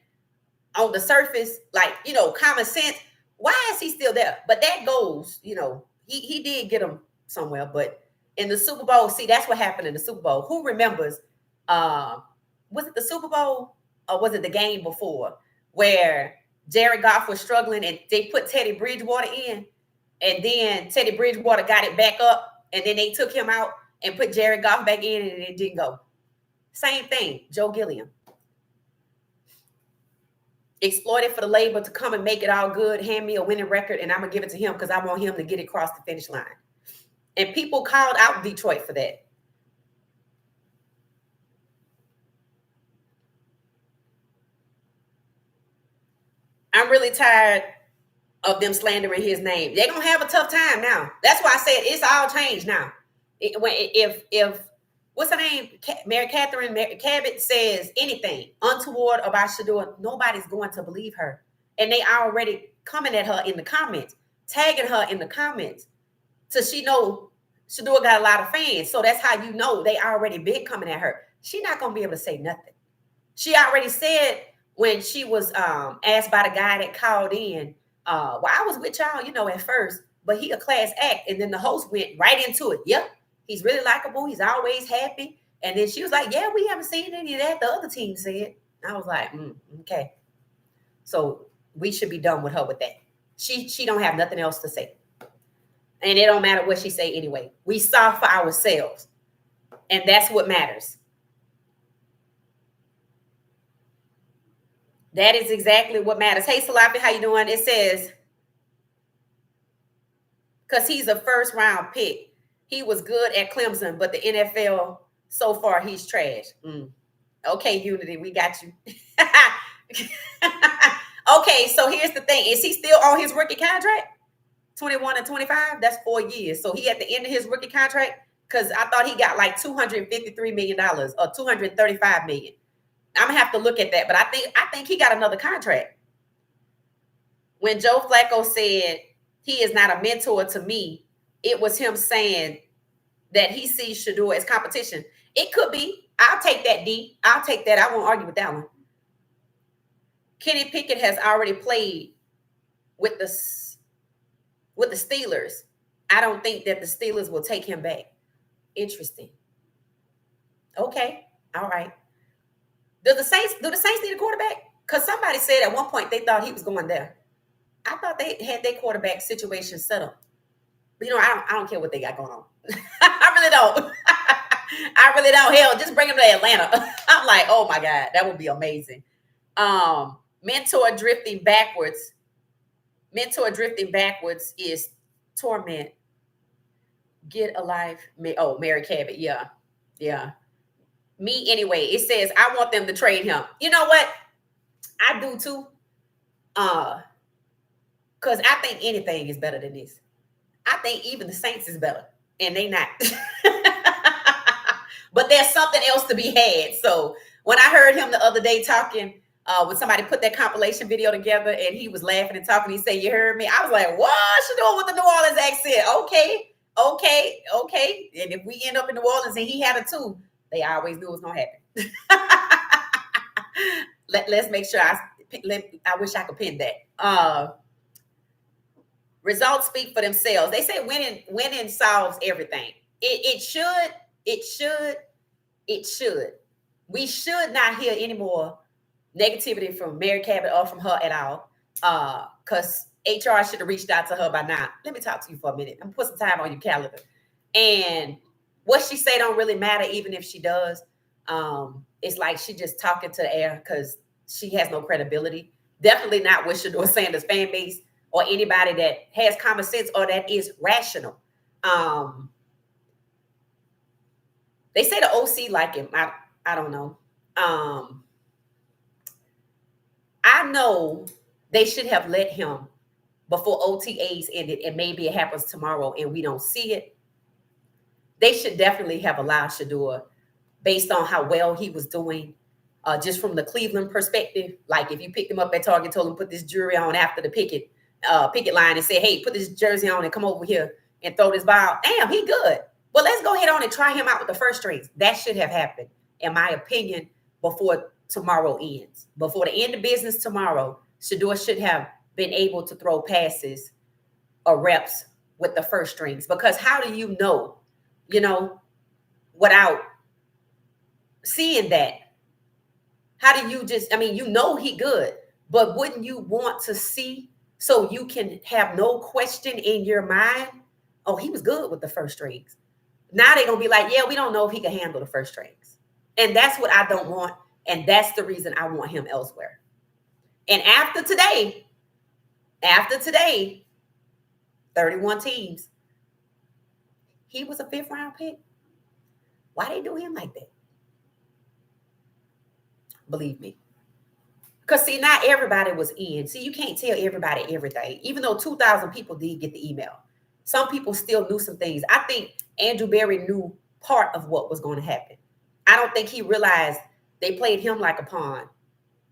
on the surface, like, common sense, why is he still there? But that goes, he did get him somewhere. But in the Super Bowl, see, that's what happened in the Super Bowl. Who remembers, was it the Super Bowl or was it the game before where Jared Goff was struggling and they put Teddy Bridgewater in, and then Teddy Bridgewater got it back up, and then they took him out and put Jared Goff back in, and it didn't go. Same thing, Joe Gilliam. Exploited for the labor to come and make it all good, hand me a winning record, and I'm going to give it to him because I want him to get it across the finish line. And people called out Detroit for that. I'm really tired of them slandering his name. They're going to have a tough time now. That's why I said it's all changed now. If what's her name? Mary Catherine Cabot says anything untoward about Shedeur, nobody's going to believe her. And they already coming at her in the comments, tagging her in the comments. So she know Shedeur got a lot of fans. So that's how you know they already been coming at her. She's not going to be able to say nothing. She already said when she was asked by the guy that called in, well, I was with y'all, at first, but he a class act. And then the host went right into it. Yep. He's really likable. He's always happy. And then she was like, yeah, we haven't seen any of that. The other team said. I was like, okay. So we should be done with her with that. She don't have nothing else to say. And it don't matter what she say anyway. We saw for ourselves. And that's what matters. That is exactly what matters. Hey, Salafi, how you doing? It says, because he's a first round pick. He was good at Clemson, but the NFL, so far, he's trash. Okay, Unity, we got you. Okay, so here's the thing. Is he still on his rookie contract? 21 and 25, that's 4 years. So he at the end of his rookie contract, because I thought he got like $253 million or $235 million. I'm gonna have to look at that, but I think he got another contract. When Joe Flacco said he is not a mentor to me, it was him saying that he sees Shedeur as competition. It could be. I'll take that, D. I'll take that. I won't argue with that one. Kenny Pickett has already played with the Steelers. I don't think that the Steelers will take him back. Interesting. Okay. All right. Do the Saints need a quarterback? Because somebody said at one point they thought he was going there. I thought they had their quarterback situation set up. But I don't care what they got going on. I really don't. I really don't. Hell, just bring him to Atlanta. I'm like, oh my God, that would be amazing. Mentor drifting backwards is torment. Get a life. Oh, Mary Cabot. Yeah. Me anyway. It says I want them to trade him. You know what? I do too. Because I think anything is better than this. I think even the Saints is better, and they not. But there's something else to be had. So when I heard him the other day talking, when somebody put that compilation video together and he was laughing and talking, he said, "You heard me?" I was like, "What? She doing with the New Orleans accent?" Okay. And if we end up in New Orleans and he had it too, they always knew it was gonna happen. Let's make sure. I wish I could pin that. Results speak for themselves. They say winning solves everything. It should. We should not hear any more negativity from Mary Cabot or from her at all. Because HR should have reached out to her by now. Let me talk to you for a minute. I'm gonna put some time on your calendar. And what she say don't really matter, even if she does. It's like she just talking to the air because she has no credibility. Definitely not with Shador Sanders fan base or anybody that has common sense or that is rational. They say the OC like him. I don't know. I know they should have let him before OTAs ended, and maybe it happens tomorrow and we don't see it. They should definitely have allowed Shedeur based on how well he was doing, just from the Cleveland perspective. Like if you picked him up at Target, told him put this jewelry on after the picket line and said, "Hey, put this jersey on and come over here and throw this ball." Damn, he good. Well, let's go ahead on and try him out with the first strings. That should have happened, in my opinion, before tomorrow ends. Before the end of business tomorrow, Shedeur should have been able to throw passes or reps with the first strings. Because how do you know, without seeing that? How do you just, he good, but wouldn't you want to see so you can have no question in your mind? Oh, he was good with the first strings. Now they're going to be like, yeah, we don't know if he can handle the first strings. And that's what I don't want. And that's the reason I want him elsewhere. And after today, 31 teams, he was a 5th round pick. Why they do him like that? Believe me. Because, see, not everybody was in. See, you can't tell everybody everything. Even though 2,000 people did get the email, some people still knew some things. I think Andrew Berry knew part of what was going to happen. I don't think he realized they played him like a pawn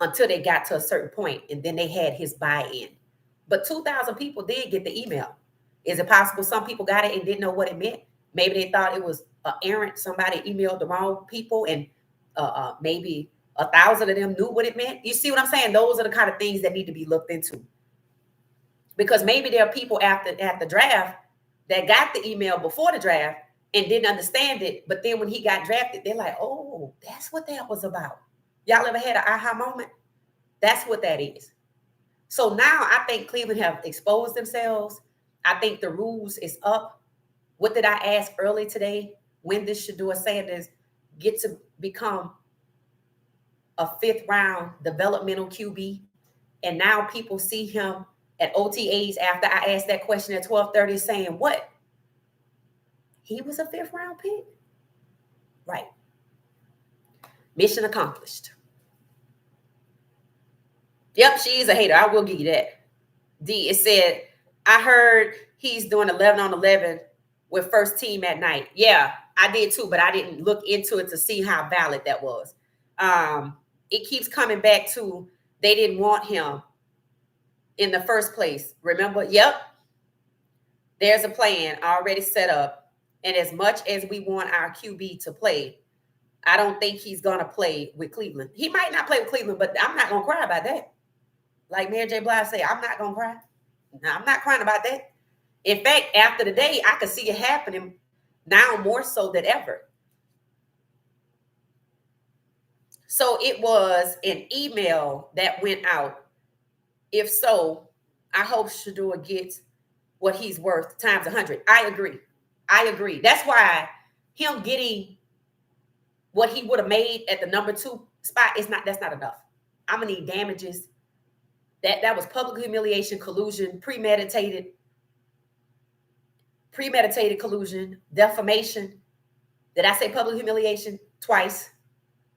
until they got to a certain point, and then they had his buy-in. But 2,000 people did get the email. Is it possible some people got it and didn't know what it meant? Maybe they thought it was an errant. Somebody emailed the wrong people, and maybe 1,000 of them knew what it meant. You see what I'm saying? Those are the kind of things that need to be looked into. Because maybe there are people at the draft that got the email before the draft and didn't understand it. But then when he got drafted, they're like, oh, that's what that was about. Y'all ever had an aha moment? That's what that is. So now I think Cleveland have exposed themselves. I think the rules is up. What did I ask early today? When does Shador Sanders get to become a 5th round developmental QB? And now people see him at OTAs after I asked that question at 12:30 saying, what? He was a 5th round pick? Right. Mission accomplished. Yep, she is a hater. I will give you that. D, it said, I heard he's doing 11 on 11 with first team at night. Yeah, I did too, but I didn't look into it to see how valid that was. It keeps coming back to they didn't want him in the first place. Remember? Yep. There's a plan already set up. And as much as we want our QB to play, I don't think he's going to play with Cleveland. He might not play with Cleveland, but I'm not going to cry about that. Like Mary J. Blige say, I'm not going to cry. No, I'm not crying about that. In fact, after the day, I could see it happening now more so than ever. So it was an email that went out. If so, I hope Shedeur gets what he's worth times 100. I agree. That's why him getting what he would have made at the number 2 spot that's not enough. I'm gonna need damages. That was public humiliation, collusion, premeditated collusion, defamation. Did I say public humiliation? Twice.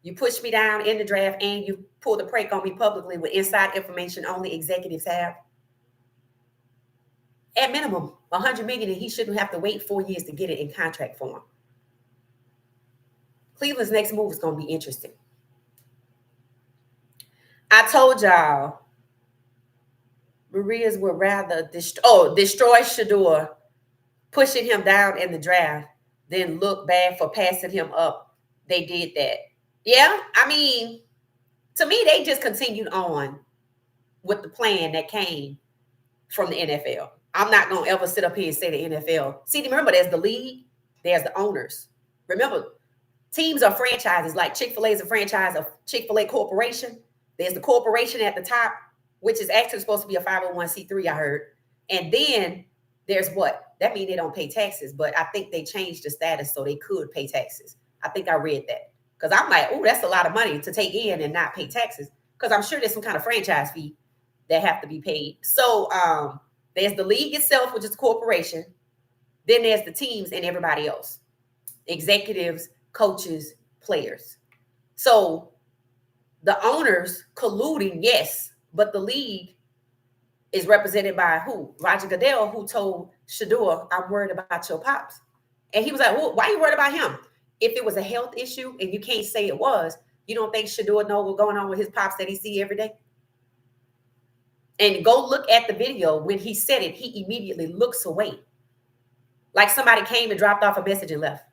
You pushed me down in the draft and you pulled the prank on me publicly with inside information only executives have. At minimum, $100 million, and he shouldn't have to wait 4 years to get it in contract form. Cleveland's next move is going to be interesting. I told y'all Maria's would rather destroy Shedeur, pushing him down in the draft, than look bad for passing him up. They did that. Yeah, I mean, to me, they just continued on with the plan that came from the NFL. I'm not going to ever sit up here and say the NFL. See, remember, there's the league, there's the owners. Remember, teams are franchises, like Chick-fil-A is a franchise of Chick-fil-A Corporation. There's the corporation at the top, which is actually supposed to be a 501c3, I heard. And then there's what? That means they don't pay taxes, but I think they changed the status so they could pay taxes. I think I read that. Because I'm like, oh, that's a lot of money to take in and not pay taxes. Because I'm sure there's some kind of franchise fee that have to be paid. So there's the league itself, which is the corporation. Then there's the teams and everybody else. Executives, coaches, players. So the owners colluding, yes, but the league is represented by who? Roger Goodell, who told Shedeur, I'm worried about your pops. And he was like, well, why are you worried about him? If it was a health issue and you can't say it was, you don't think Shedeur know what's going on with his pops that he see every day? And go look at the video. When he said it, he immediately looks away. Like somebody came and dropped off a message and left.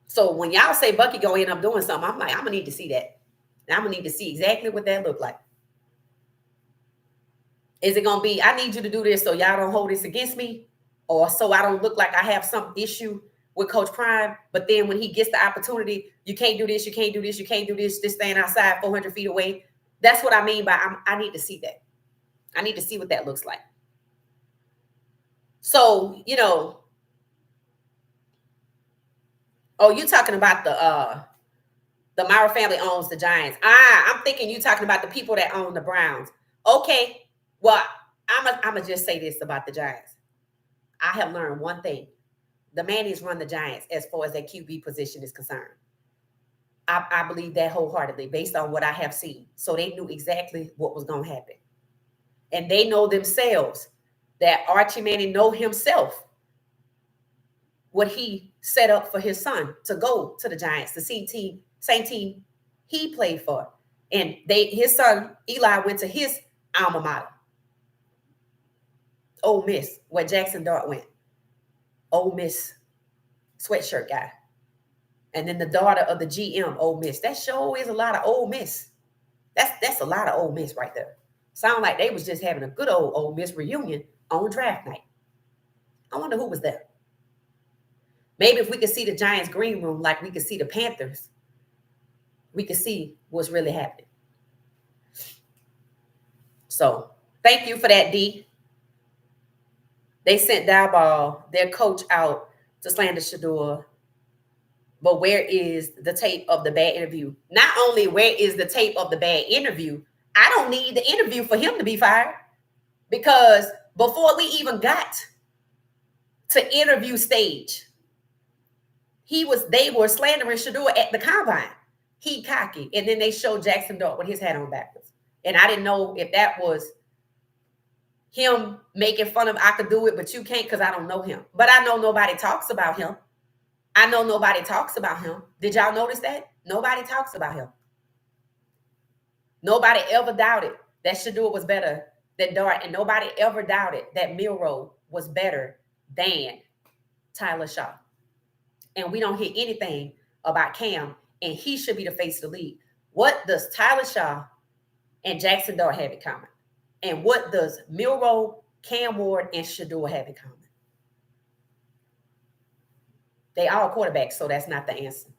So when y'all say Bucky gonna end up doing something, I'm like, I'm gonna need to see that. And I'm gonna need to see exactly what that looked like. Is it gonna be, I need you to do this so y'all don't hold this against me? Or so I don't look like I have some issue with Coach Prime, but then when he gets the opportunity, you can't do this, you can't do this, you can't do this, just staying outside 400 feet away. That's what I mean by I need to see that. I need to see what that looks like. So, you know, oh, you talking about the Mara family owns the Giants. I'm thinking you talking about the people that own the Browns. Okay, well, I'm gonna just say this about the Giants. I have learned one thing. The Mannies run the Giants as far as that QB position is concerned. I believe that wholeheartedly based on what I have seen. So they knew exactly what was going to happen. And they know themselves that Archie Manning know himself what he set up for his son to go to the Giants, the same team he played for. And his son, Eli, went to his alma mater, Ole Miss, where Jackson Dart went. Ole Miss sweatshirt guy. And then the daughter of the GM, Ole Miss. That sure is a lot of Ole Miss. That's a lot of Ole Miss right there. Sound like they was just having a good old Ole Miss reunion on draft night. I wonder who was there. Maybe if we could see the Giants green room like we could see the Panthers, we could see what's really happening. So thank you for that, D. They sent Diaball, their coach, out to slander Shedeur. But where is the tape of the bad interview? Not only where is the tape of the bad interview, I don't need the interview for him to be fired. Because before we even got to interview stage, they were slandering Shedeur at the combine. He cocky. And then they showed Jackson Dart with his hat on backwards. And I didn't know if that was him making fun of I could do it, but you can't because I don't know him. But I know nobody talks about him. I know nobody talks about him. Did y'all notice that? Nobody talks about him. Nobody ever doubted that Shedeur was better than Dart, and nobody ever doubted that Milroe was better than Tyler Shaw. And we don't hear anything about Cam, and he should be the face of the league. What does Tyler Shaw and Jackson Dart have in common? And what does Milroe, Cam Ward, and Shedeur have in common? They all quarterbacks, so that's not the answer.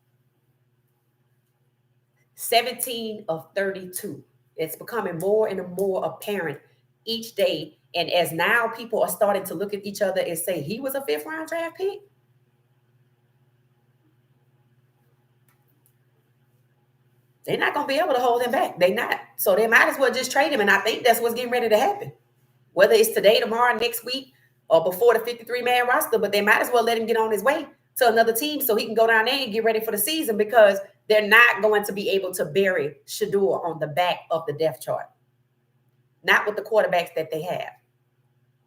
17 of 32. It's becoming more and more apparent each day. And as now people are starting to look at each other and say, he was a 5th round draft pick. They're not going to be able to hold him back. They're not. So they might as well just trade him. And I think that's what's getting ready to happen. Whether it's today, tomorrow, next week, or before the 53-man roster, but they might as well let him get on his way to another team so he can go down there and get ready for the season, because they're not going to be able to bury Shedeur on the back of the depth chart. Not with the quarterbacks that they have.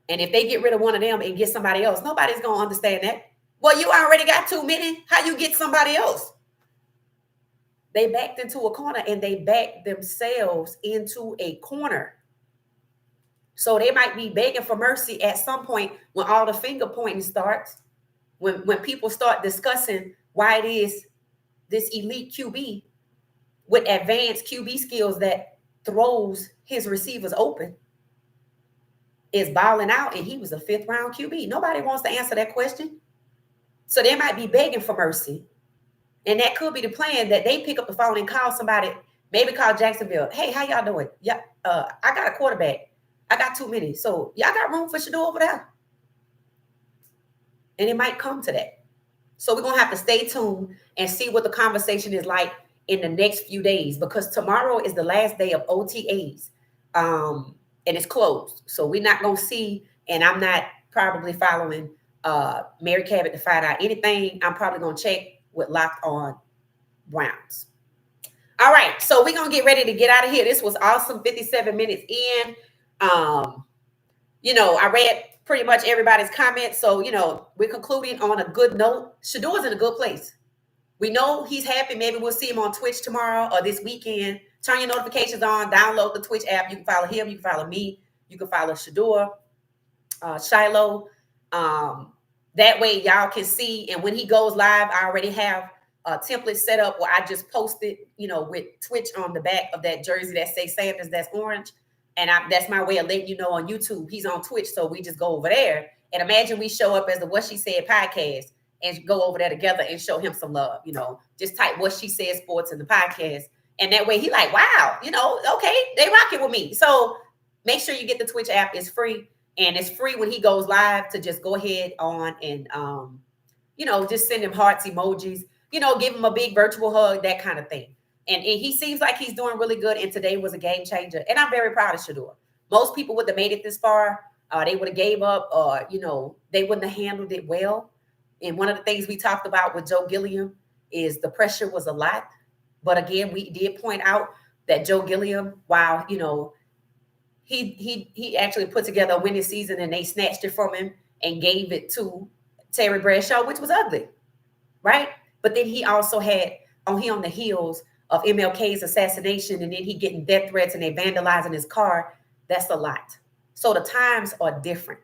And if they get rid of one of them and get somebody else, nobody's going to understand that. Well, you already got too many. How you get somebody else? They backed into a corner, and they backed themselves into a corner. So they might be begging for mercy at some point when all the finger pointing starts, when people start discussing why it is this elite QB with advanced QB skills that throws his receivers open is balling out, and he was a 5th round QB. Nobody wants to answer that question. So they might be begging for mercy. And that could be the plan, that they pick up the phone and call somebody, maybe call Jacksonville. Hey, how y'all doing? Yeah, I got a quarterback. I got too many. So y'all got room for Shedeur over there? And it might come to that. So we're going to have to stay tuned and see what the conversation is like in the next few days, because tomorrow is the last day of OTAs. And it's closed. So we're not going to see, and I'm not probably following Mary Cabot to find out anything. I'm probably going to check with Locked On Browns. All right. So we're going to get ready to get out of here. This was awesome. 57 minutes in. I read pretty much everybody's comments. So, we're concluding on a good note. Shedeur's in a good place. We know he's happy. Maybe we'll see him on Twitch tomorrow or this weekend. Turn your notifications on. Download the Twitch app. You can follow him. You can follow me. You can follow Shedeur, Shiloh. That way y'all can see. And when he goes live, I already have a template set up where I just posted, with Twitch on the back of that jersey that says Sanders, that's orange. And that's my way of letting you know on YouTube. He's on Twitch, so we just go over there. And imagine we show up as the What She Said podcast and go over there together and show him some love. Just type What She Said Sports in the podcast. And that way he like, wow, okay, they rocking with me. So make sure you get the Twitch app. It's free. And it's free when he goes live to just go ahead on and, just send him hearts, emojis, give him a big virtual hug, that kind of thing. And he seems like he's doing really good. And today was a game changer. And I'm very proud of Shedeur. Most people would have made it this far. They would have gave up, or, they wouldn't have handled it well. And one of the things we talked about with Joe Gilliam is the pressure was a lot. But again, we did point out that Joe Gilliam, while, he actually put together a winning season, and they snatched it from him and gave it to Terry Bradshaw, which was ugly, right? But then he also had on the heels of MLK's assassination, and then he getting death threats and they vandalizing his car. That's a lot. So the times are different.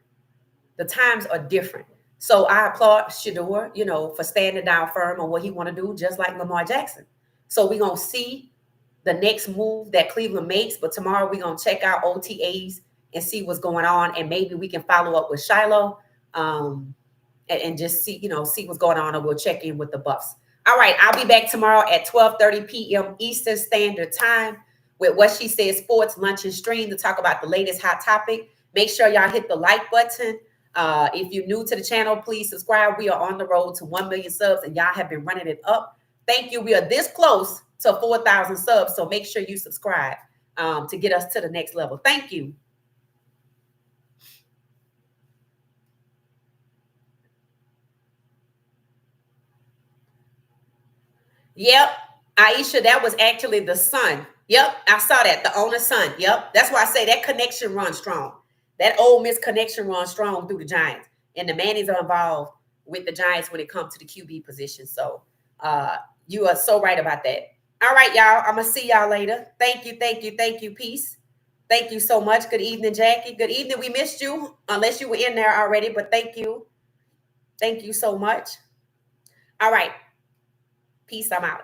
So I applaud Shedeur, for standing down firm on what he want to do, just like Lamar Jackson. So we're going to see the next move that Cleveland makes. But tomorrow we're going to check out OTAs and see what's going on. And maybe we can follow up with Shiloh and just see what's going on. And we'll check in with the Buffs. All right. I'll be back tomorrow at 12:30 p.m. Eastern Standard Time with What She Said Sports Lunch and Stream to talk about the latest hot topic. Make sure y'all hit the like button. If you're new to the channel, please subscribe. We are on the road to 1 million subs, and y'all have been running it up. Thank you. We are this close to 4,000 subs, so make sure you subscribe to get us to the next level. Thank you. Yep, Aisha, that was actually the son. Yep, I saw that, the owner's son. Yep, that's why I say that connection runs strong. That Ole Miss connection runs strong through the Giants, and the Mannies are involved with the Giants when it comes to the QB position. So you are so right about that. All right, y'all. I'm gonna see y'all later. Thank you, thank you, thank you. Peace. Thank you so much. Good evening, Jackie. Good evening. We missed you, unless you were in there already, but thank you. Thank you so much. All right. Peace. I'm out.